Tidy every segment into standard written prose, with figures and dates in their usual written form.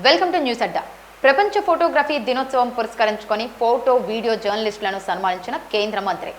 Welcome to news అడ్డా. ప్రపంచ photography దినోత్సవం పురస్కరించుకొని ఫోటో వీడియో జర్నలిస్టులను సన్మానించిన కేంద్ర మంత్రి.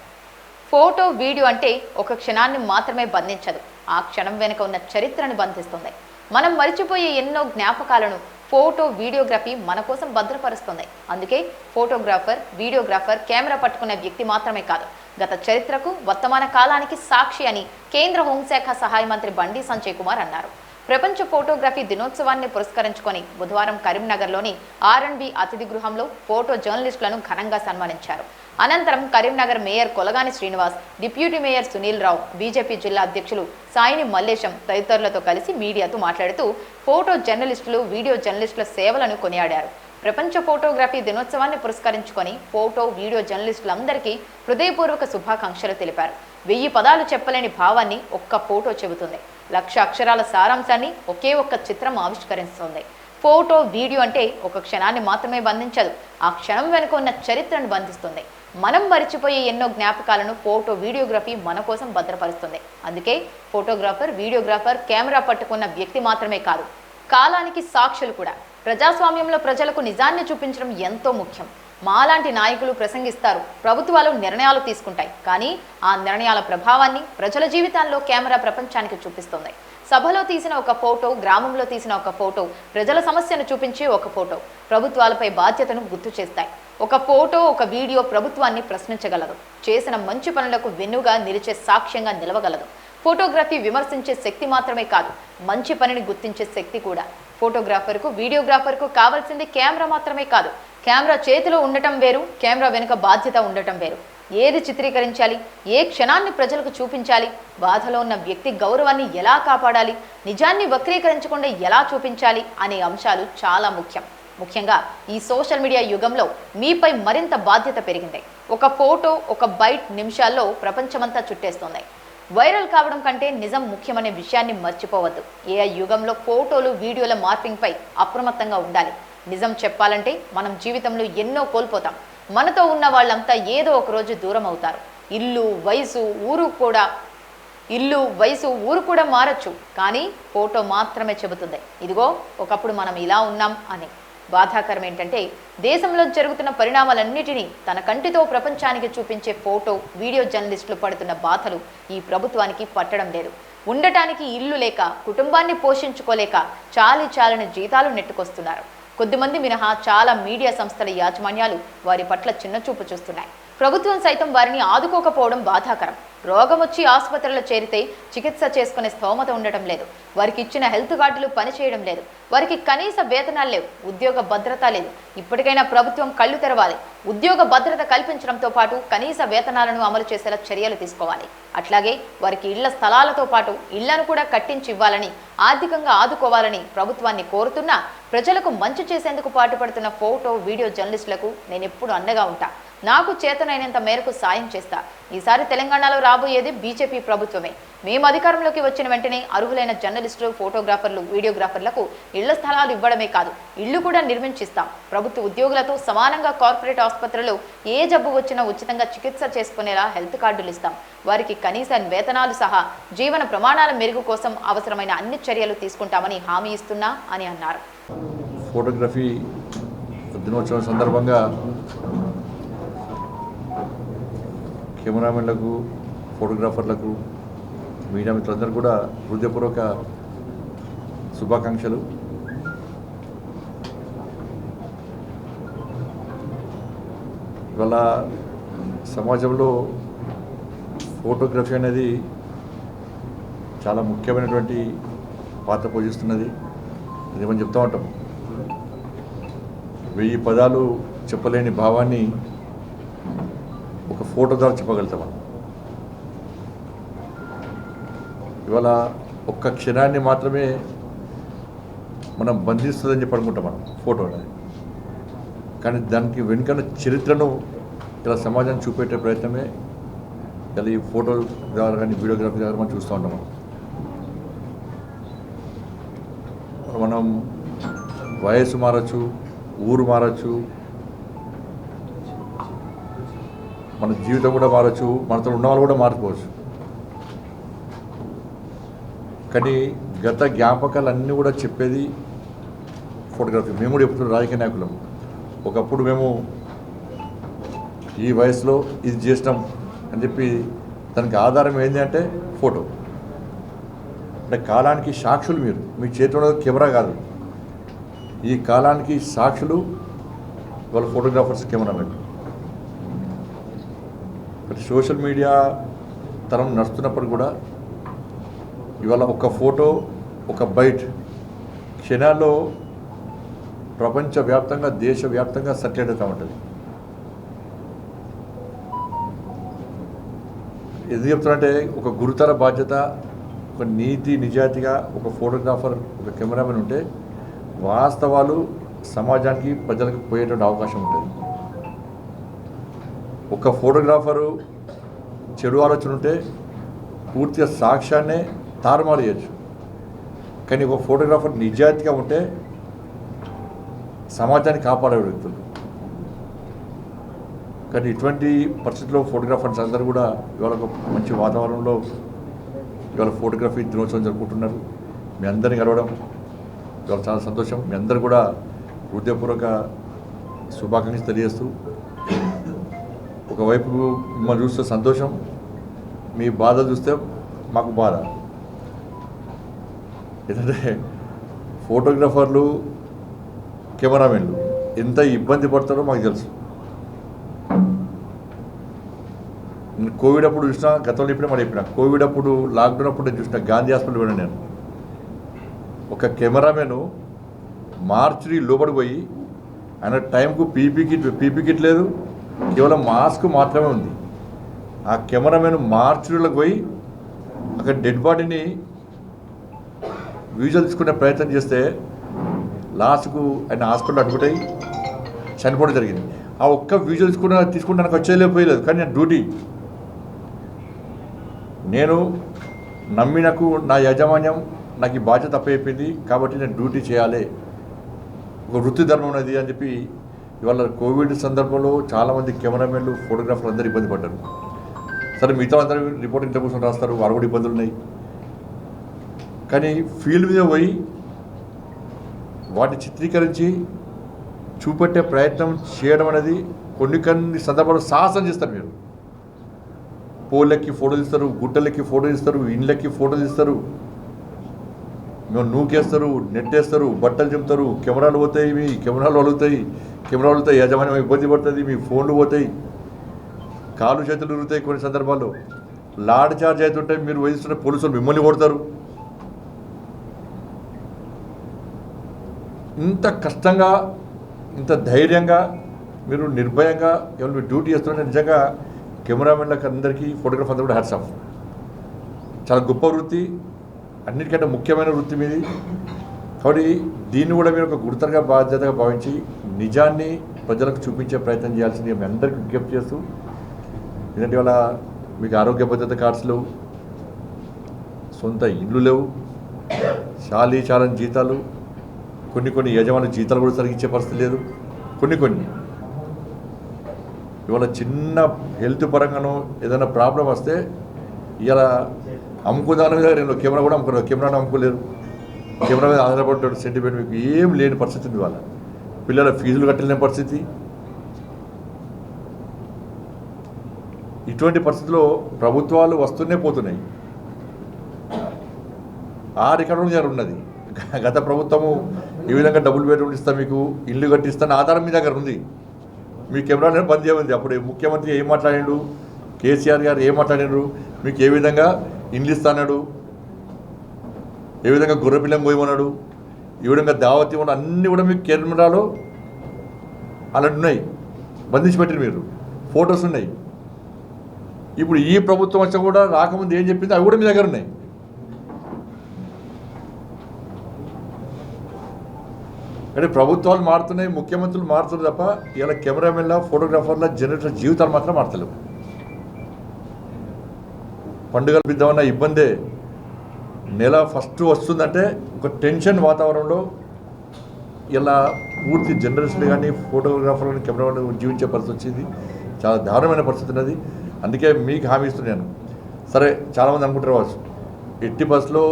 ఫోటో వీడియో అంటే ఒక క్షణాన్ని మాత్రమే బంధించదు, ఆ క్షణం వెనుక ఉన్న చరిత్రను బంధిస్తుంది. మనం మరిచిపోయే ఎన్నో జ్ఞాపకాలను ఫోటో వీడియోగ్రఫీ మన కోసం భద్రపరుస్తుంది. అందుకే ఫోటోగ్రాఫర్, వీడియోగ్రాఫర్ కెమెరా పట్టుకున్న వ్యక్తి మాత్రమే కాదు, గత చరిత్రకు, వర్తమాన కాలానికి సాక్షి అని కేంద్ర హోంశాఖ సహాయ మంత్రి బండి సంజయ్ కుమార్ అన్నారు. ప్రపంచ ఫోటోగ్రఫీ దినోత్సవాన్ని పురస్కరించుకొని బుధవారం కరీంనగర్లోని R&B అతిథి గృహంలో ఫోటో జర్నలిస్టులను ఘనంగా సన్మానించారు. అనంతరం Karimnagar mayor Kolagani Srinivas, deputy mayor Sunil Rao, BJP జిల్లా అధ్యక్షులు సాయిని మల్లేశం తదితరులతో కలిసి మీడియాతో మాట్లాడుతూ ఫోటో జర్నలిస్టులు, వీడియో జర్నలిస్టుల సేవలను కొనియాడారు. ప్రపంచ ఫోటోగ్రఫీ దినోత్సవాన్ని పురస్కరించుకొని ఫోటో, వీడియో జర్నలిస్టులందరికీ హృదయపూర్వక శుభాకాంక్షలు తెలిపారు. 1000 పదాలు చెప్పలేని భావాన్ని ఒక్క ఫోటో చెబుతుంది. 1,00,000 అక్షరాల సారాంశాన్ని ఒకే ఒక్క చిత్రం ఆవిష్కరిస్తుంది. ఫోటో, వీడియో అంటే ఒక క్షణాన్ని మాత్రమే బంధించదు, ఆ క్షణం వెనుక ఉన్న చరిత్రను బంధిస్తుంది. మనం మరిచిపోయే ఎన్నో జ్ఞాపకాలను ఫోటో, వీడియోగ్రఫీ మన కోసం భద్రపరుస్తుంది. అందుకే ఫోటోగ్రాఫర్, వీడియోగ్రాఫర్ కెమెరా పట్టుకున్న వ్యక్తి మాత్రమే కాదు, కాలానికి సాక్షులు కూడా. ప్రజాస్వామ్యంలో ప్రజలకు నిజాన్ని చూపించడం ఎంతో ముఖ్యం. మాలాంటి నాయకులు ప్రసంగిస్తారు, ప్రభుత్వాలు నిర్ణయాలు తీసుకుంటాయి, కానీ ఆ నిర్ణయాల ప్రభావాన్ని ప్రజల జీవితాల్లో కెమెరా ప్రపంచానికి చూపిస్తుంది. సభలో తీసిన ఒక ఫోటో, గ్రామంలో తీసిన ఒక ఫోటో, ప్రజల సమస్యను చూపించే ఒక ఫోటో ప్రభుత్వాలపై బాధ్యతను గుర్తు చేస్తాయి. ఒక ఫోటో, ఒక వీడియో ప్రభుత్వాన్ని ప్రశ్నించగలదు, చేసిన మంచి పనులకు వెన్నుగా నిలిచే సాక్ష్యంగా నిలవగలదు. ఫోటోగ్రఫీ విమర్శించే శక్తి మాత్రమే కాదు, మంచి పనిని గుర్తించే శక్తి కూడా. ఫోటోగ్రాఫర్కు, వీడియోగ్రాఫర్కు కావాల్సింది కెమెరా మాత్రమే కాదు, కెమెరా చేతిలో ఉండటం వేరు, కెమెరా వెనుక బాధ్యత ఉండటం వేరు. ఏది చిత్రీకరించాలి, ఏ క్షణాన్ని ప్రజలకు చూపించాలి, బాధలో ఉన్న వ్యక్తి గౌరవాన్ని ఎలా కాపాడాలి, నిజాన్ని వక్రీకరించకుండా ఎలా చూపించాలి అనే అంశాలు చాలా ముఖ్యం. ముఖ్యంగా ఈ సోషల్ మీడియా యుగంలో మీపై మరింత బాధ్యత పెరిగింది. ఒక ఫోటో, ఒక బైట్ నిమిషాల్లో ప్రపంచమంతా చుట్టేస్తుంది. వైరల్ కావడం కంటే నిజం ముఖ్యమనే విషయాన్ని మర్చిపోవద్దు. AI యుగంలో ఫోటోలు, వీడియోల మార్పింగ్పై అప్రమత్తంగా ఉండాలి. నిజం చెప్పాలంటే మనం జీవితంలో ఎన్నో కోల్పోతాం. మనతో ఉన్న వాళ్ళంతా ఏదో ఒక రోజు దూరం అవుతారు. ఇల్లు, వయసు, ఊరు కూడా మారచ్చు, కానీ ఫోటో మాత్రమే చెబుతుంది, ఇదిగో ఒకప్పుడు మనం ఇలా ఉన్నాం అని. బాధాకరం ఏంటంటే దేశంలో జరుగుతున్న పరిణామాలన్నిటినీ తన కంటితో ప్రపంచానికి చూపించే ఫోటో, వీడియో జర్నలిస్టులు పడుతున్న బాధలు ఈ ప్రభుత్వానికి పట్టడం లేదు. ఉండటానికి ఇల్లు లేక, కుటుంబాన్ని పోషించుకోలేక చాలని జీతాలు నెట్టుకొస్తున్నారు. కొద్దిమంది మినహా చాలా మీడియా సంస్థల యాజమాన్యాలు వారి పట్ల చిన్నచూపు చూస్తున్నాయి. ప్రభుత్వం సైతం వారిని ఆదుకోకపోవడం బాధాకరం. రోగం వచ్చి ఆసుపత్రిలో చేరితే చికిత్స చేసుకునే స్తోమత ఉండటం లేదు. వారికి ఇచ్చిన హెల్త్ కార్డులు పనిచేయడం లేదు. వారికి కనీస వేతనాలు లేవు, ఉద్యోగ భద్రత లేదు. ఇప్పటికైనా ప్రభుత్వం కళ్ళు తెరవాలి. ఉద్యోగ భద్రత కల్పించడంతో పాటు కనీస వేతనాలను అమలు చేసేలా చర్యలు తీసుకోవాలి. అట్లాగే వారికి ఇళ్ల స్థలాలతో పాటు ఇళ్లను కూడా కట్టించి ఇవ్వాలని, ఆర్థికంగా ఆదుకోవాలని ప్రభుత్వాన్ని కోరుతున్నా, ప్రజలకు మంచి చేసేందుకు పాటుపడుతున్న ఫోటో, వీడియో జర్నలిస్టులకు నేను ఎప్పుడు అండగా ఉంటా. నాకు చేతనైనంత మేరకు సాయం చేస్తా. ఈసారి తెలంగాణలో రాబోయేది బీజేపీ ప్రభుత్వమే. మేము అధికారంలోకి వచ్చిన వెంటనే అర్హులైన జర్నలిస్టులు, ఫోటోగ్రాఫర్లు, వీడియోగ్రాఫర్లకు ఇళ్ల స్థలాలు ఇవ్వడమే కాదు, ఇళ్లు కూడా నిర్మించిస్తాం. ప్రభుత్వ ఉద్యోగులతో సమానంగా కార్పొరేట్ ఆసుపత్రులు ఏ జబ్బు వచ్చినా ఉచితంగా చికిత్స చేసుకునేలా హెల్త్ కార్డులు ఇస్తాం. వారికి కనీస వేతనాలు సహా జీవన ప్రమాణాల మెరుగు కోసం అవసరమైన అన్ని చర్యలు తీసుకుంటామని హామీ ఇస్తున్నా అని అన్నారు. ఫోటోగ్రఫీ దినోత్సవం సందర్భంగా కెమెరామెన్లకు, ఫోటోగ్రాఫర్లకు, మీడియా మిత్రులందరూ కూడా హృదయపూర్వక శుభాకాంక్షలు. ఇవాళ సమాజంలో ఫోటోగ్రఫీ అనేది చాలా ముఖ్యమైనటువంటి పాత్ర పోషిస్తున్నది. ఇది మనం చెప్తూ ఉంటాం, 1000 పదాలు చెప్పలేని భావాన్ని ఒక ఫోటో ద్వారా చెప్పగలుగుతాం మనం. ఇవాళ ఒక్క క్షణాన్ని మాత్రమే మనం బంధిస్తుందని చెప్పి అనుకుంటాం మనం ఫోటో అనేది, కానీ దానికి వెనుకన్న చరిత్రను ఇలా సమాజాన్ని చూపెట్టే ప్రయత్నమే ఇలా ఈ ఫోటో ద్వారా కానీ వీడియోగ్రఫీ ద్వారా మనం చూస్తూ ఉంటాం. మనం వయసు మారచ్చు, ఊరు మారచ్చు, మన జీవితం కూడా మారచ్చు, మనతో ఉన్న వాళ్ళు కూడా మారిపోవచ్చు. కానీ గత జ్ఞాపకాలన్నీ కూడా చెప్పేది ఫోటోగ్రఫీ. మేము కూడా చెప్తున్నాం రాజకీయ నాయకులం, ఒకప్పుడు మేము ఈ వయసులో ఇది చేసినాం అని చెప్పి దానికి ఆధారం ఏంటి అంటే ఫోటో. అంటే కాలానికి సాక్షులు మీరు, మీ చేతిలో కెమెరా కాదు, ఈ కాలానికి సాక్షులు వాళ్ళ photographers, cameraman. But social media తరం నడుస్తున్నప్పుడు కూడా ఇవాళ ఒక ఫోటో, ఒక బైట్ క్షణాల్లో ప్రపంచవ్యాప్తంగా, దేశవ్యాప్తంగా సర్క్యులేట్ అవుతూ ఉంటుంది. ఎందుకు చెప్తానంటే ఒక గురుతర బాధ్యత, ఒక నీతి నిజాయితీగా ఒక ఫోటోగ్రాఫర్, ఒక కెమెరామెన్ ఉంటే వాస్తవాలు సమాజానికి, ప్రజలకు పోయేటువంటి అవకాశం ఉంటుంది. ఒక ఫోటోగ్రాఫరు చెడు ఆలోచన ఉంటే పూర్తిగా సాక్ష్యాన్నే తారుమారు చేయొచ్చు. కానీ ఒక ఫోటోగ్రాఫర్ నిజాయితీగా ఉంటే సమాజాన్ని కాపాడే వ్యక్తులు. కానీ ఇటువంటి పరిస్థితుల్లో ఫోటోగ్రాఫర్స్ అందరూ కూడా ఇవాళ ఒక మంచి వాతావరణంలో ఇవాళ ఫోటోగ్రఫీ దినోత్సవం జరుపుకుంటున్నారు. మీ అందరిని కలవడం ఇవాళ చాలా సంతోషం. మీ అందరు కూడా హృదయపూర్వక శుభాకాంక్షలు తెలియజేస్తూ, ఒకవైపు మిమ్మల్ని చూస్తే సంతోషం, మీ బాధ చూస్తే మాకు బాధ. ఎందుకంటే ఫోటోగ్రాఫర్లు, కెమెరామెన్లు ఎంత ఇబ్బంది పడతారో మాకు తెలుసు. నేను కోవిడ్ అప్పుడు చూసిన, గతంలో ఇప్పుడే మరి చెప్పిన, కోవిడ్ అప్పుడు లాక్డౌన్ అప్పుడు నేను చూసిన గాంధీ హాస్పిటల్ పోయినా నేను. ఒక కెమెరామెన్ మార్చి లోపలికి పోయి ఆయన టైంకు పీపీ కిట్ లేదు, కేవలం మాస్క్ మాత్రమే ఉంది. ఆ కెమెరామెన్ మార్చిలోకి పోయి అక్కడ డెడ్ బాడీని విజువల్ తీసుకునే ప్రయత్నం చేస్తే లాస్ట్కు ఆయన హాస్పిటల్ అడ్మిట్ అయ్యి చనిపోవడం జరిగింది. ఆ ఒక్క విజువల్ తీసుకుంటే నాకు వచ్చేయలేకపోయలేదు. కానీ నేను డ్యూటీ, నేను నమ్మినకు నా యాజమాన్యం నాకు ఈ బాధ్యత తప్పైపోయింది కాబట్టి నేను డ్యూటీ చేయాలి, ఒక వృత్తి ధర్మం ఉన్నది అని చెప్పి ఇవాళ కోవిడ్ సందర్భంలో చాలామంది కెమెరామెన్లు, ఫోటోగ్రాఫర్లు అందరూ ఇబ్బంది పడ్డారు. సరే మిగతా అందరూ రిపోర్టింగ్ ఇంటర్వ్యూస్ రాస్తారు, వారు కూడా ఇబ్బందులు ఉన్నాయి. కానీ ఫీల్డ్ మీద పోయి వాటిని చిత్రీకరించి చూపెట్టే ప్రయత్నం చేయడం అనేది కొన్ని సందర్భాల్లో సాహసం చేస్తారు. మీరు పోల్లెక్కి ఫోటోలు ఇస్తారు, గుట్టలెక్కి ఫోటోలు ఇస్తారు, ఇండ్లెక్కి ఫోటోలు ఇస్తారు, మేము నూకేస్తారు, నెట్టేస్తారు, బట్టలు చెప్తారు, కెమెరాలు పోతాయి, మీ కెమెరాలు వలుగుతాయి, యాజమాన్యం ఇబ్బంది పడుతుంది, మీ ఫోన్లు పోతాయి, కాళ్ళు చేతులు ఉరుగుతాయి. కొన్ని సందర్భాల్లో లాడ్ చార్జ్ అవుతుంటే మీరు వహిస్తున్న పోలీసులు మిమ్మల్ని కొడతారు. ఇంత కష్టంగా, ఇంత ధైర్యంగా మీరు నిర్భయంగా ఎవరు డ్యూటీ చేస్తుంటే నిజంగా కెమెరామెన్లకు అందరికీ, ఫోటోగ్రాఫర్ అందరూ కూడా హ్యాట్స్ ఆఫ్. చాలా గొప్ప వృత్తి, అన్నిటికంటే ముఖ్యమైన వృత్తి మీది. కాబట్టి దీన్ని కూడా మీరు ఒక గుర్తుగా బాధ్యతగా భావించి నిజాన్ని ప్రజలకు చూపించే ప్రయత్నం చేయాల్సింది మీ అందరికీ విజ్ఞప్తి చేస్తూ, ఎందుకంటే ఇవాళ మీకు ఆరోగ్య భద్రత కార్డ్స్ లేవు, సొంత ఇల్లు లేవు, చాలని జీతాలు, కొన్ని యజమానుల జీతాలు కూడా సరిగిచ్చే పరిస్థితి లేదు. కొన్ని ఇవాళ చిన్న హెల్త్ పరంగానో ఏదైనా ప్రాబ్లం వస్తే ఇవాళ అమ్ముకుదాని మీద నేను కెమెరా కూడా అమ్ముకున్నాను, కెమెరాను అమ్ముకోలేరు, కెమెరా మీద ఆధారపడ్డాడు సెంటిమెంట్. మీకు ఏం లేని పరిస్థితి ఉంది. వాళ్ళ పిల్లల ఫీజులు కట్టలేని పరిస్థితి. ఇటువంటి పరిస్థితుల్లో ప్రభుత్వాలు వస్తూనే పోతున్నాయి. ఆ రికార్డు దగ్గర ఉన్నది. గత ప్రభుత్వము ఈ విధంగా డబుల్ బెడ్రూమ్ ఇస్తా, మీకు ఇల్లు కట్టిస్తాను ఆధారం మీ దగ్గర ఉంది. మీ కెమెరా బంద్ చేయమంది. అప్పుడు ముఖ్యమంత్రి ఏం మాట్లాడిండు, కేసీఆర్ గారు ఏం మాట్లాడినారు, మీకు ఏ విధంగా ఇండ్లు ఇస్తాడు, ఏ విధంగా గొర్రెపిల్లం పోయమన్నాడు, ఈ విధంగా దావత్ ఇవ్వడం, అన్నీ కూడా మీకు కెమెరాలో అలాంటి ఉన్నాయి, బంధించి పెట్టిన మీరు ఫొటోస్ ఉన్నాయి. ఇప్పుడు ఈ ప్రభుత్వం వచ్చా కూడా రాకముందు ఏం చెప్పింది అవి కూడా మీ దగ్గర ఉన్నాయి. అంటే ప్రభుత్వాలు మారుతున్నాయి, ముఖ్యమంత్రులు మారుతున్నారు తప్ప ఇలా కెమెరామెన్ల, ఫోటోగ్రాఫర్ల, జనరేటర్ జీవితాలు మాత్రం మారతలేవు. పండుగలు బిద్దామన్న ఇబ్బందే. నెల ఫస్ట్ వస్తుందంటే ఒక టెన్షన్ వాతావరణంలో ఇలా పూర్తి జనరేషన్ కానీ, ఫోటోగ్రాఫర్లు కానీ, కెమెరా జీవించే పరిస్థితి వచ్చింది. చాలా దారుణమైన పరిస్థితి ఉన్నది. అందుకే మీకు హామీ ఇస్తున్నాను. సరే, చాలామంది అనుకుంటారు కావచ్చు, ఎట్టి బస్సులో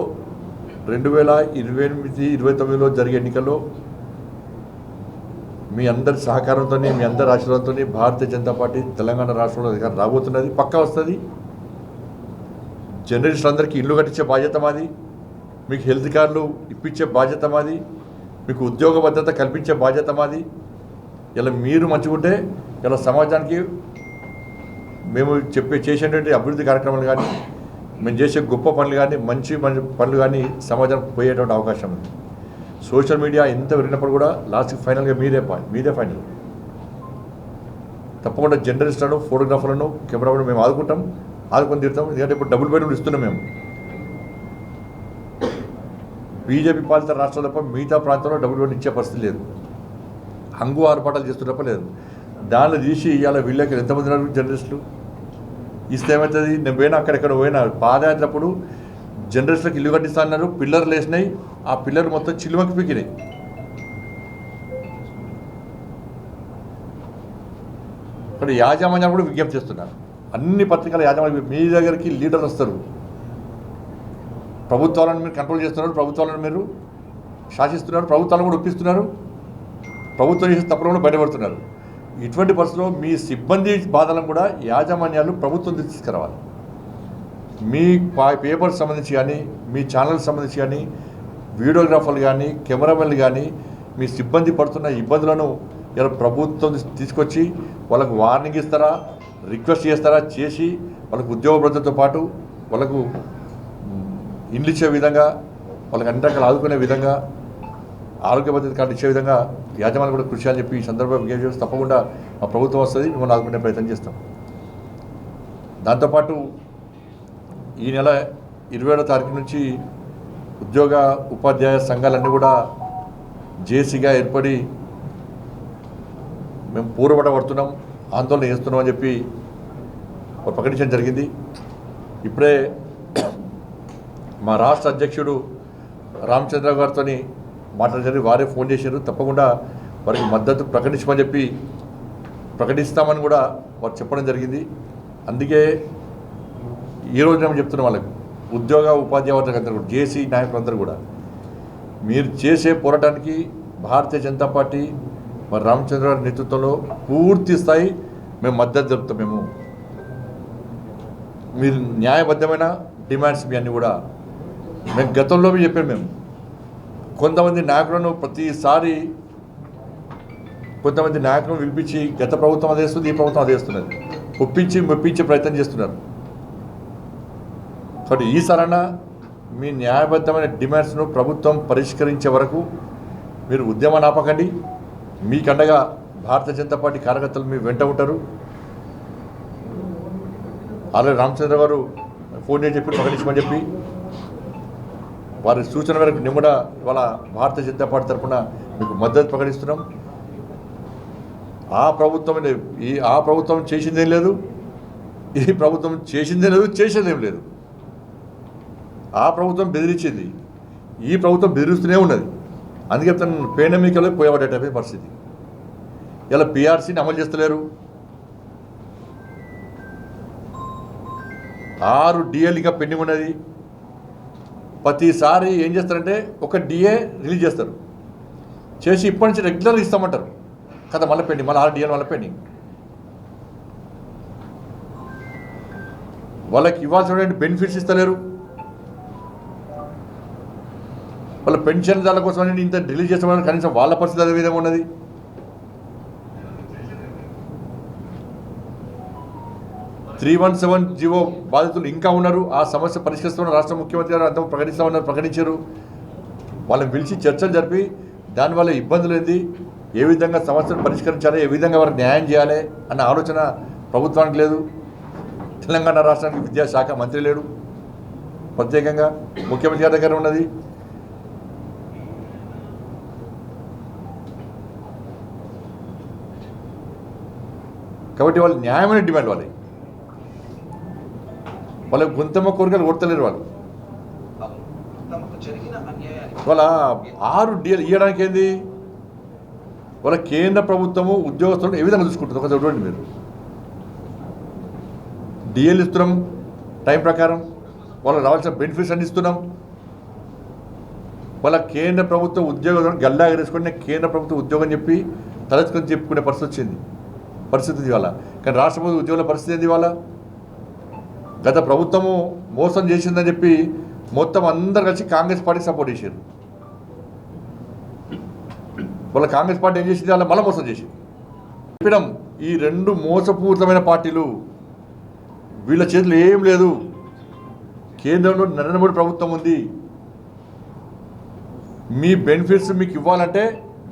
2028-29లో జరిగే ఎన్నికల్లో మీ అందరి సహకారంతో మీ అందరి ఆశీర్వాదంతో భారతీయ జనతా పార్టీ తెలంగాణ రాష్ట్రంలో అధికారం రాబోతున్నది, పక్కా వస్తుంది. జర్నలిస్టులందరికీ ఇల్లు కట్టించే బాధ్యత మాది, మీకు హెల్త్ కార్డులు ఇప్పించే బాధ్యత మాది, మీకు ఉద్యోగ భద్రత కల్పించే బాధ్యత మాది. ఇలా మీరు మంచిగుంటే ఇలా సమాజానికి మేము చేసేటువంటి అభివృద్ధి కార్యక్రమాలు కానీ, మేము చేసే గొప్ప పనులు కానీ, మంచి పనులు కానీ సమాజానికి పోయేటువంటి అవకాశం ఉంది. సోషల్ మీడియా ఎంత విరిగినప్పుడు కూడా లాస్ట్కి ఫైనల్గా మీదే ఫైనల్. తప్పకుండా జర్నలిస్టులను, ఫోటోగ్రాఫర్లను, కెమెరాలను మేము ఆదుకొని తీరుతాం. ఎందుకంటే ఇప్పుడు డబుల్ బెడ్రూమ్ ఇస్తున్నాం మేము. బీజేపీ పాలిత రాష్ట్రాల తప్ప మిగతా ప్రాంతంలో డబుల్ బెడ్రూమ్ ఇచ్చే పరిస్థితి లేదు. హంగు ఆర్పాటాలు చేస్తున్నప్ప లేదు. దాన్ని తీసి ఇవాళ వీళ్ళకి ఎంతమంది ఉన్నారు జర్నలిస్టులు? ఇస్తే ఏమవుతుంది? నేను పోయినా అక్కడెక్కడ పోయినా పాదయాత్రప్పుడు జర్నలిస్టులకు ఇల్లు కట్టిస్తా అన్నారు, పిల్లర్లు వేసినాయి, ఆ పిల్లర్లు మొత్తం చిలుమకి పీకినాయి. ఇక్కడ యాజమాన్యాలు కూడా విజ్ఞప్తి చేస్తున్నారు. అన్ని పత్రికల యాజమాన్యం మీ దగ్గరికి లీడర్లు వస్తారు, ప్రభుత్వాలను మీరు కంట్రోల్ చేస్తున్నారు, ప్రభుత్వాలను మీరు శాసిస్తున్నారు, ప్రభుత్వాలను కూడా ఒప్పిస్తున్నారు, ప్రభుత్వం చేసే తప్పులను బయటపడుతున్నారు. ఇటువంటి పరిస్థితుల్లో మీ సిబ్బంది బాధలను కూడా యాజమాన్యాలు ప్రభుత్వం తీసుకురావాలి. మీ పేపర్స్ సంబంధించి కానీ, మీ ఛానల్కి సంబంధించి కానీ, వీడియోగ్రాఫర్లు కానీ, కెమెరామెన్లు కానీ మీ సిబ్బంది పడుతున్న ఇబ్బందులను ఇలా ప్రభుత్వం తీసుకొచ్చి వాళ్ళకు వార్నింగ్ ఇస్తారా, రిక్వెస్ట్ చేస్తారా, చేసి వాళ్ళకు ఉద్యోగ భద్రతతో పాటు వాళ్ళకు ఇండ్లు ఇచ్చే విధంగా, వాళ్ళకి అన్ని రకాలు ఆదుకునే విధంగా, ఆరోగ్య భద్రత కార్డు ఇచ్చే విధంగా యాజమాన్యం కూడా కృషి అని చెప్పి ఈ సందర్భంగా విజ్ఞప్తి చేసి తప్పకుండా మా ప్రభుత్వం వస్తుంది, మిమ్మల్ని ఆదుకునే ప్రయత్నం చేస్తాం. దాంతోపాటు ఈ నెల 27వ తారీఖు నుంచి ఉద్యోగ ఉపాధ్యాయ సంఘాలన్నీ కూడా జేసీగా ఏర్పడి మేము పూర్వపట పడుతున్నాం, ఆందోళన చేస్తున్నాం అని చెప్పి ప్రకటించడం జరిగింది. ఇప్పుడే మా రాష్ట్ర అధ్యక్షుడు రామచంద్ర గారితో మాట్లాడారు, వారే ఫోన్ చేశారు. తప్పకుండా వారికి మద్దతు ప్రకటించమని చెప్పి ప్రకటిస్తామని కూడా వారు చెప్పడం జరిగింది. అందుకే ఈరోజు మేము చెప్తున్నాం వాళ్ళకి, ఉద్యోగ ఉపాధ్యాయులందరూ కూడా, జేసీ నాయకులందరూ కూడా మీరు చేసే పోరాటానికి భారతీయ జనతా పార్టీ మరి రామచంద్ర గారి నేతృత్వంలో పూర్తి స్థాయి మేము మద్దతు జరుపుతాం. మీరు న్యాయబద్ధమైన డిమాండ్స్ మీ అన్నీ కూడా మేము గతంలో చెప్పాము. మేము కొంతమంది నాయకులను పిలిపించి గత ప్రభుత్వం అదే చేస్తుంది, ఈ ప్రభుత్వం అదే చేస్తున్నది, మెప్పించే ప్రయత్నం చేస్తున్నారు. కాబట్టి ఈసారైనా మీ న్యాయబద్ధమైన డిమాండ్స్ను ప్రభుత్వం పరిష్కరించే వరకు మీరు ఉద్యమాన్ని ఆపకండి. మీకండగా భారతీయ జనతా పార్టీ కార్యకర్తలు మీ వెంట ఉంటారు. ఆల్రెడీ రామచంద్ర గారు ఫోన్ చేసి చెప్పి ప్రకటించమని చెప్పి వారి సూచన మేరకు మేము కూడా ఇవాళ భారతీయ జనతా పార్టీ తరఫున మీకు మద్దతు ప్రకటిస్తున్నాం. ఆ ప్రభుత్వం చేసిందేం లేదు, ఈ ప్రభుత్వం చేసిందే లేదు, చేసేదేం లేదు. ఆ ప్రభుత్వం బెదిరించింది, ఈ ప్రభుత్వం బెదిరిస్తూనే ఉన్నది. అందుకే తను పేండమిక్లో పోయబడేటప్పుడు పరిస్థితి. ఇలా పీఆర్సీని అమలు చేస్తలేరు. 6 డిఏలు ఇంకా పెండింగ్ ఉన్నది. ప్రతిసారి ఏం చేస్తారంటే ఒక డిఏ రిలీజ్ చేస్తారు, చేసి ఇప్పటి నుంచి రెగ్యులర్గా ఇస్తామంటారు కదా, మళ్ళీ పెండింగ్, మళ్ళీ 6 డిఏలు మళ్ళీ పెండింగ్. వాళ్ళకి ఇవ్వాల్సినటువంటి బెనిఫిట్స్ ఇస్తలేరు. వాళ్ళ పెన్షన్దారుల కోసం ఇంత రిలీజ్ చేస్తామని కనీసం వాళ్ళ పరిస్థితి అదే విధంగా ఉన్నది. జీవో బాధితులు ఇంకా ఉన్నారు. ఆ సమస్య పరిష్కరిస్తున్న రాష్ట్ర ముఖ్యమంత్రి గారు అంతా ప్రకటించారు. వాళ్ళని పిలిచి చర్చలు జరిపి దానివల్ల ఇబ్బందులు ఏంది, ఏ విధంగా సమస్యను పరిష్కరించాలి, ఏ విధంగా వారికి న్యాయం చేయాలి అన్న ఆలోచన ప్రభుత్వానికి లేదు. తెలంగాణ రాష్ట్రానికి విద్యాశాఖ మంత్రి లేడు, ప్రత్యేకంగా ముఖ్యమంత్రి గారి దగ్గర ఉన్నది. కాబట్టి వాళ్ళు న్యాయమైన డిమాండ్, వాళ్ళకి గొంతమ్మ కోరికలు కొడతలేరు. వాళ్ళ 6 డిఏలు ఇవ్వడానికి ఏంది, వాళ్ళ కేంద్ర ప్రభుత్వము ఉద్యోగస్తులను ఏ విధంగా చూసుకుంటుంది ఒక చూడండి. మీరు డిఏలు ఇస్తున్నాం టైం ప్రకారం, వాళ్ళకి రావాల్సిన బెనిఫిట్స్ అన్ని ఇస్తున్నాం. వాళ్ళ కేంద్ర ప్రభుత్వ ఉద్యోగం గల్లా ఎగరేసుకొని కేంద్ర ప్రభుత్వ ఉద్యోగం చెప్పి తలెత్తుకొని చెప్పుకునే పరిస్థితి ఇవాళ. కానీ రాష్ట్ర ప్రభుత్వ ఉద్యోగుల పరిస్థితి ఏంది ఇవాళ? గత ప్రభుత్వము మోసం చేసిందని చెప్పి మొత్తం అందరు కలిసి కాంగ్రెస్ పార్టీకి సపోర్ట్ చేశారు. వాళ్ళ కాంగ్రెస్ పార్టీ ఏం చేసింది? వాళ్ళ మళ్ళీ మోసం చేసింది. చెప్పినాం, ఈ రెండు మోసపూరితమైన పార్టీలు, వీళ్ళ చేతులు ఏం లేదు. కేంద్రంలో నరేంద్ర మోడీ ప్రభుత్వం ఉంది. మీ బెనిఫిట్స్ మీకు ఇవ్వాలంటే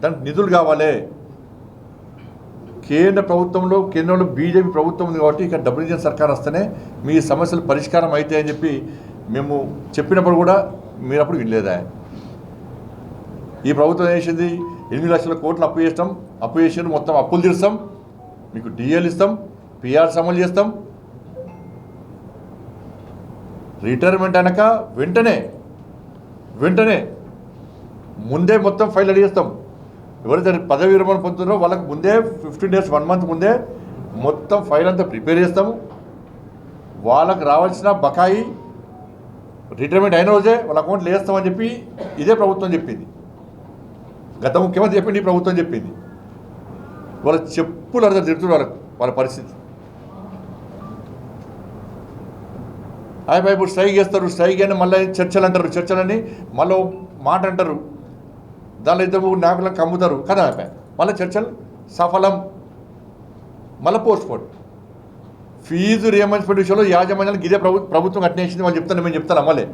దానికి నిధులు కావాలి. కేంద్రంలో బీజేపీ ప్రభుత్వం ఉంది కాబట్టి ఇక్కడ డబుల్ ఇంజిన్ సర్కార్ వస్తేనే మీ సమస్యలు పరిష్కారం అవుతాయని చెప్పి మేము చెప్పినప్పుడు కూడా మీరు అప్పుడు వినలేదా? ఈ ప్రభుత్వం ఏం చేసింది? 8 లక్షల కోట్లు అప్పు చేసి మొత్తం అప్పులు తీరుస్తాం, మీకు డిఎల్ ఇస్తాం, పిఆర్స్ అమలు చేస్తాం. రిటైర్మెంట్ అయినాక వెంటనే ముందే మొత్తం ఫైల్ రెడీ చేస్తాం. ఎవరైతే పదవి విరమణ పొందుతున్నారో వాళ్ళకి ముందే 15 days 1 month ముందే మొత్తం ఫైల్ అంతా ప్రిపేర్ చేస్తాము. వాళ్ళకి రావాల్సిన బకాయి రిటైర్మెంట్ అయిన రోజే వాళ్ళ అకౌంట్లో వేస్తామని చెప్పి ఇదే ప్రభుత్వం చెప్పింది. గత ముఖ్యమంత్రి చెప్పింది, ఈ ప్రభుత్వం చెప్పింది. వాళ్ళ చెప్పులు అర్థం తిరుగుతున్నారు వాళ్ళ పరిస్థితి. ఇప్పుడు స్ట్రైక్ చేస్తారు, స్ట్రైక్ అని మళ్ళీ చర్చలని మళ్ళీ మాట అంటారు. దానిలో 2-3 నాయకులకు కమ్ముతారు కదా. మళ్ళీ చర్చలు సఫలం, మళ్ళీ పోస్ట్పోన్. ఫీజు రియంబర్స్మెంట్ విషయంలో యాజమాన్యాలకు ఇదే ప్రభుత్వం కట్టినేసింది. వాళ్ళు మేము చెప్తాను అమ్మలే.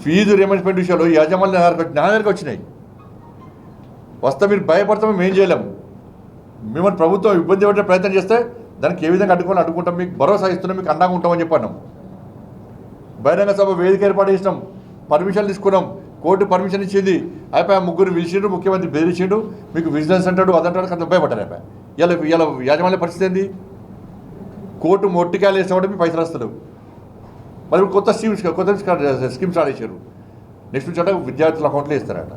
ఫీజు రియంబర్స్మెంట్ విషయంలో యాజమాన్య నా దగ్గరికి వచ్చినాయి. వస్తే మీరు భయపడతామో మేము చేయలేము. మిమ్మల్ని ప్రభుత్వం ఇబ్బంది పెట్టే ప్రయత్నం చేస్తే దానికి ఏ విధంగా అడ్డుకుంటాం, మీకు భరోసా ఇస్తున్నాం, మీకు అండగా ఉంటామని చెప్పాను. బహిరంగ సభ వేదిక ఏర్పాటు చేసినాం, పర్మిషన్ తీసుకున్నాం, కోర్టు పర్మిషన్ ఇచ్చింది. అయిపోయి 3 పిలిచిండు, ముఖ్యమంత్రి బెదిరించిండు, మీకు విజిలెన్స్ అంటాడు అదంటాడు, కొంత భయపడ్డారు. ఇలా యాజమాన్య పరిస్థితి ఏంది? కోర్టు మొట్టికాయలు వేసినప్పుడు మీ పైసలు వస్తారు. మరి కొత్త స్కీమ్స్ స్టార్ట్ చేశారు. నెక్స్ట్ నుంచి విద్యార్థుల అకౌంట్లో ఇస్తారట.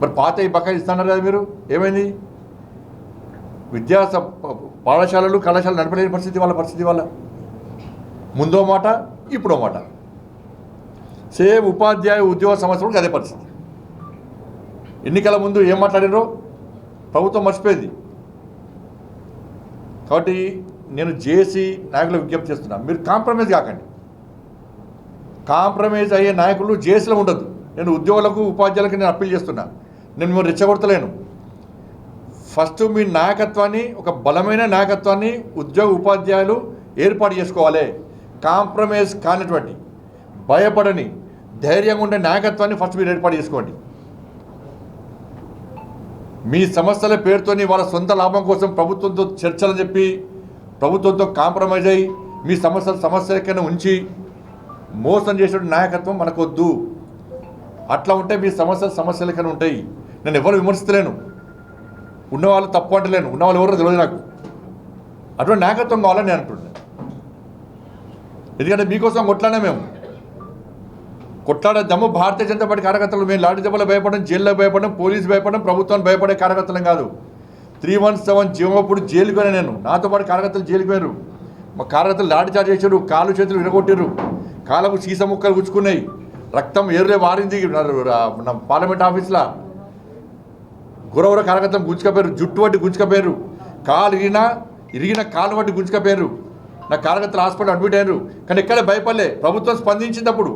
మరి పాత ఈ బకాయి ఇస్తున్నారు కదా మీరు, ఏమైంది? పాఠశాలలు కళాశాలలు నడపలేని పరిస్థితి వాళ్ళ ముందో మాట ఇప్పుడో మాట. సేమ్ ఉపాధ్యాయ ఉద్యోగ సమస్యలు అదే పరిస్థితి. ఎన్నికల ముందు ఏం మాట్లాడినరో ప్రభుత్వం మర్చిపోయింది. కాబట్టి నేను జేసీ నాయకులకు విజ్ఞప్తి చేస్తున్నా, మీరు కాంప్రమైజ్ కాకండి. కాంప్రమైజ్ అయ్యే నాయకులు జేసీలో ఉండదు. నేను ఉద్యోగులకు ఉపాధ్యాయులకు నేను అప్పీల్ చేస్తున్నా. నేను మిమ్మల్ని రెచ్చగొడతలేను. ఫస్ట్ మీ నాయకత్వాన్ని, ఒక బలమైన నాయకత్వాన్ని ఉద్యోగ ఉపాధ్యాయులు ఏర్పాటు చేసుకోవాలి. కాంప్రమైజ్ కానిటువంటి, భయపడని, ధైర్యంగా ఉండే నాయకత్వాన్ని ఫస్ట్ మీరు ఏర్పాటు చేసుకోండి. మీ సమస్యల పేరుతోని వాళ్ళ సొంత లాభం కోసం ప్రభుత్వంతో చర్చలు చెప్పి, ప్రభుత్వంతో కాంప్రమైజ్ అయ్యి మీ సమస్యలకైనా ఉంచి మోసం చేసే నాయకత్వం మనకొద్దు. అట్లా ఉంటే మీ సమస్యలకైనా ఉంటాయి. నేను ఎవరు విమర్శిస్తలేను, ఉన్నవాళ్ళు తప్పు అంటలేను, ఉన్నవాళ్ళు ఎవరో తెలియదు నాకు. అటువంటి నాయకత్వం కావాలని నేను అంటున్నాను. ఎందుకంటే మీకోసం మేము కొట్లాడే దమ్ము భారతీయ జనతా పార్టీ కార్యకర్తలు. మేము లాఠీ దెబ్బలు భయపడడం, జైల్లో భయపడడం, పోలీసు భయపడడం, ప్రభుత్వాన్ని భయపడే కార్యకర్తలం కాదు. 317 జీవప్పుడు జైలుకి పోయినా నేను, నాతో పాటు కార్యకర్తలు జైలుకి పోయారు. మా కార్యకర్తలు లాఠీ చార్జ్ చేశారు, కాళ్ళు చేతులు విరగొట్టారు, కాళ్ళకు సీసా ముక్కలు గుచ్చుకున్నాయి, రక్తం ఏరులే వారింది నా పార్లమెంట్ ఆఫీస్లో. గురవర కార్యకర్తలు గుంజుకపోయారు, జుట్టు పట్టి గుంజుకపోయారు, కాలు ఇరిగిన కాలు పట్టి గుంజుకపోయారు. నా కార్యకర్తలు హాస్పిటల్ అడ్మిట్ అయ్యారు. కానీ ఎక్కడే భయపడలే, ప్రభుత్వం స్పందించినప్పుడు.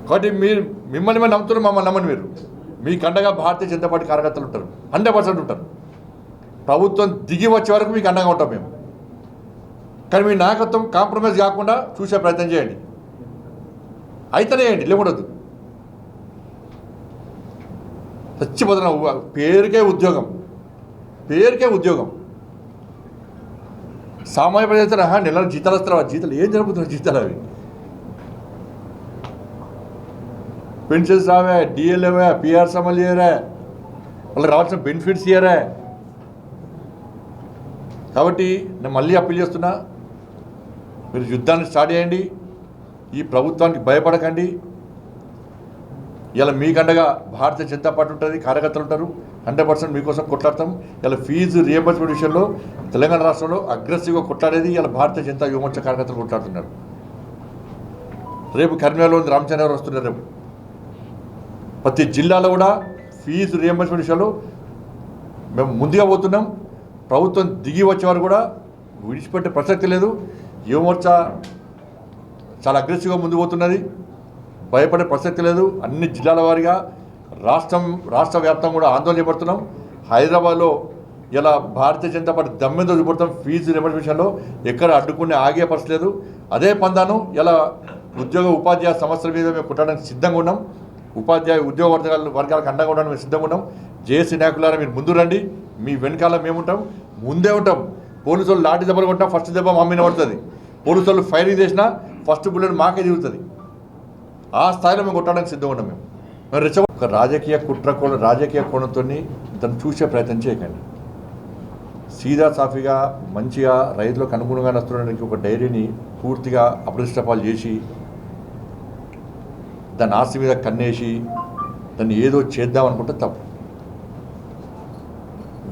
కాబట్టి మిమ్మల్ని నమ్ముతున్నారు, మమ్మల్ని నమ్మని మీరు. మీకు అండగా భారతీయ జనతా పార్టీ కార్యకర్తలు ఉంటారు, 100% ఉంటారు. ప్రభుత్వం దిగి వచ్చే వరకు మీకు అండగా ఉంటాం మేము. కానీ మీ నాయకత్వం కాంప్రమైజ్ కాకుండా చూసే ప్రయత్నం చేయండి. అయితేనే చేయండి, లేకూడదు. చచ్చిపోతున్నా. పేరుకే ఉద్యోగం. సామాన్య ప్రజలు నెల జీతాలు వస్తారు. జీతాలు ఏం జరుగుతున్నాయి? జీతాలు అవి పెన్షన్స్ రావా, డిఎల్ అవా, పిఆర్స్ అమలు చేయరా, వాళ్ళకి రావాల్సిన బెనిఫిట్స్ ఇయ్యరా. కాబట్టి నేను మళ్ళీ అప్పీల్ చేస్తున్నా, మీరు యుద్ధాన్ని స్టార్ట్ చేయండి. ఈ ప్రభుత్వానికి భయపడకండి. ఇలా మీకండగా భారతీయ జనతా పార్టీ ఉంటుంది, కార్యకర్తలు ఉంటారు. 100% మీకోసం కొట్లాడతాం. ఇలా ఫీజు రియంబర్స్మెంట్ విషయంలో తెలంగాణ రాష్ట్రంలో అగ్రెసివ్గా కొట్లాడేది ఇలా భారతీయ జనతా యువమోర్చా కార్యకర్తలు కొట్లాడుతున్నారు. రేపు కర్నూలులో రామచంద్రరావు వస్తున్నారు. రేపు ప్రతి జిల్లాలో కూడా ఫీజు రియంబర్స్మెంట్ విషయంలో మేము ముందుగా పోతున్నాం. ప్రభుత్వం దిగి వచ్చేవారు కూడా విడిచిపెట్టే ప్రసక్తి లేదు. యువమోర్చా చాలా అగ్రెసివ్గా ముందుకు పోతున్నది, భయపడే ప్రసక్తి లేదు. అన్ని జిల్లాల వారీగా రాష్ట్ర వ్యాప్తంగా కూడా ఆందోళన చేపడుతున్నాం. హైదరాబాద్లో ఇలా Bharatiya Janata party దమ్మెంతో చూపడతాం. Fee reimbursement విషయంలో ఎక్కడ అడ్డుకునే ఆగే పరిస్థితి లేదు. అదే పందాను ఇలా ఉపాధ్యాయ సమస్యల మీద మేము పుట్టడానికి సిద్ధంగా ఉన్నాం. ఉద్యోగ వర్గాలకు అండగా ఉండడానికి మేము సిద్ధంగా ఉన్నాం. జేఏసీ నాయకులారా మీరు ముందు రండి, మీ వెనకాల మేముంటాం, ముందే ఉంటాం. పోలీసు వాళ్ళు లాఠీ దెబ్బలు కొట్టినా ఫస్ట్ దెబ్బ మా మీద పడుతుంది. పోలీసు వాళ్ళు ఫైరింగ్ చేసినా ఫస్ట్ బుల్లెట్ మాకే దిగుతుంది. ఆ స్థాయిలో మేము కొట్టడానికి సిద్ధంగా ఉన్నాం. మేము ఒక రాజకీయ కోణంతో దాన్ని చూసే ప్రయత్నం చేయకండి. సీదా సాఫీగా మంచిగా రైతులకు అనుగుణంగా నడుస్తున్నడానికి ఒక డైరీని పూర్తిగా అప్రతిష్టపాలు చేసి దాని ఆస్తి మీద కన్నేసి దాన్ని ఏదో చేద్దామనుకుంటే తప్పు.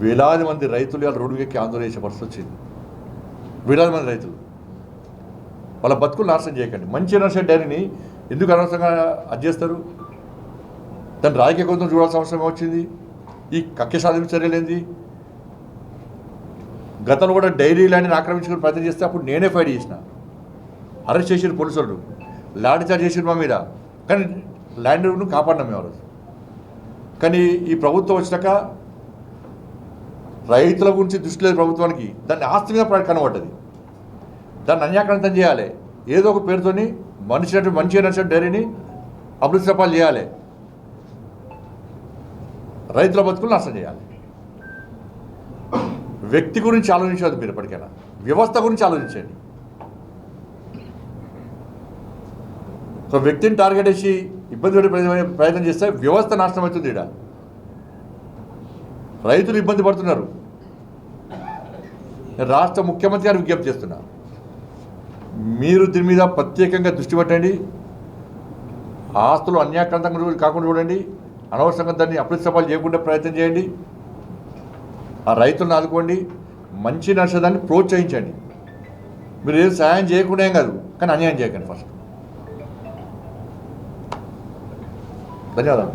వేలాది మంది రైతులు ఇలా రోడ్డుకి ఆందోళన చేసే పరిస్థితి వచ్చింది. వేలాది మంది రైతులు వాళ్ళ బతుకులు నాశనం చేయకండి. మంచి నర్సరీ డైరీని ఎందుకు అనవసరంగా అది చేస్తారు? దాన్ని రాజకీయ కోణంతో చూడాల్సిన అవసరం వచ్చింది. ఈ కక్ష సాధింపు చర్యలేంది? గతంలో కూడా డైరీ ల్యాండ్ని ఆక్రమించుకుని ప్రయత్నం చేస్తే అప్పుడు నేనే ఫైట్ చేసిన, అరెస్ట్ చేసిన పోలీసులు, లాఠీచార్జ్ చేసిన మా మీద. కానీ ల్యాండ్ను కాపాడినాం మేము. కానీ ఈ ప్రభుత్వం వచ్చినాక రైతుల గురించి దృష్టి లేదు ప్రభుత్వానికి. దాన్ని ఆస్తి మీద కనబడ్డది. దాన్ని అన్యాక్రాంతం చేయాలి. ఏదో ఒక పేరుతోని మంచిగా నడిచిన డైరీని అభివృద్ధిపాలు చేయాలి. రైతుల బతుకులు నాశనం చేయాలి. వ్యక్తి గురించి ఆలోచించదు మీరు ఎప్పటికైనా, వ్యవస్థ గురించి ఆలోచించండి. ఒక వ్యక్తిని టార్గెట్ చేసి ఇబ్బంది పడే ప్రయత్నం చేస్తే వ్యవస్థ నాశనం అవుతుంది. ఇక్కడ రైతులు ఇబ్బంది పడుతున్నారు. రాష్ట్ర ముఖ్యమంత్రి గారు విజ్ఞప్తి చేస్తున్నారు, మీరు దీని మీద ప్రత్యేకంగా దృష్టి పెట్టండి. ఆస్తులు అన్యాక్రాంతంగా కాకుండా చూడండి. అనవసరంగా దాన్ని అప్రతిష్టపాలు చేయకుండా ప్రయత్నం చేయండి. ఆ రైతులను ఆదుకోండి. మంచి నర్సదాన్ని ప్రోత్సహించండి. మీరు ఏం సాయం చేయకుండా ఏం కాదు, కానీ అన్యాయం చేయకండి ఫస్ట్. ధన్యవాదాలు.